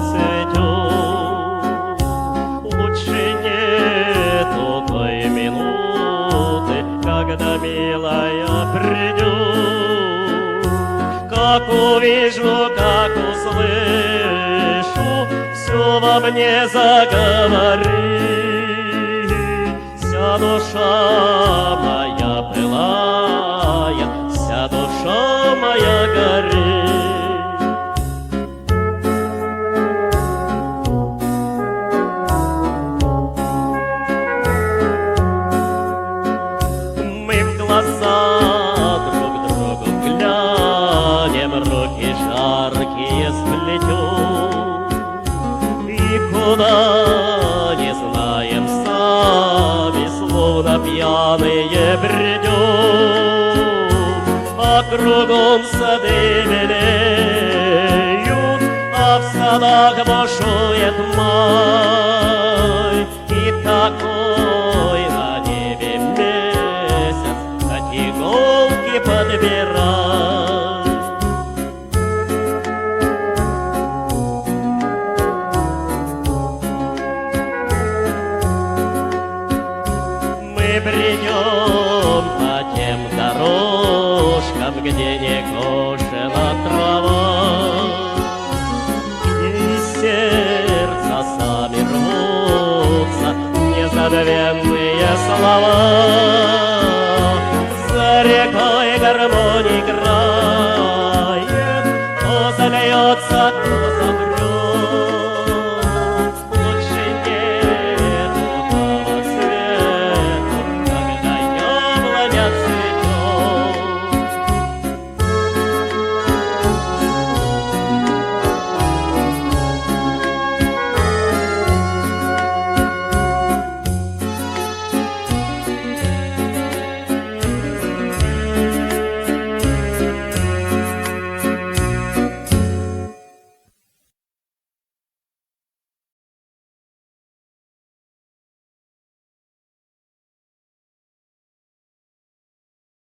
цветет. Лучше нету той минуты, когда милая придет. Как увижу, как услышу, все во мне заговорит. Вся душа моя пылает, вся душа моя горит. Мы в глаза друг другу глянем, руки жаркие сплетем, и куда не знаем сами, словно пьяные бредем. А кругом сады белеют, а в садах бушует май. И такой на небе месяц, хоть иголки подбирай. Мы бредем по тем дорожкам, где не кошена трава, где из сердца сами рвутся незабвенные слова.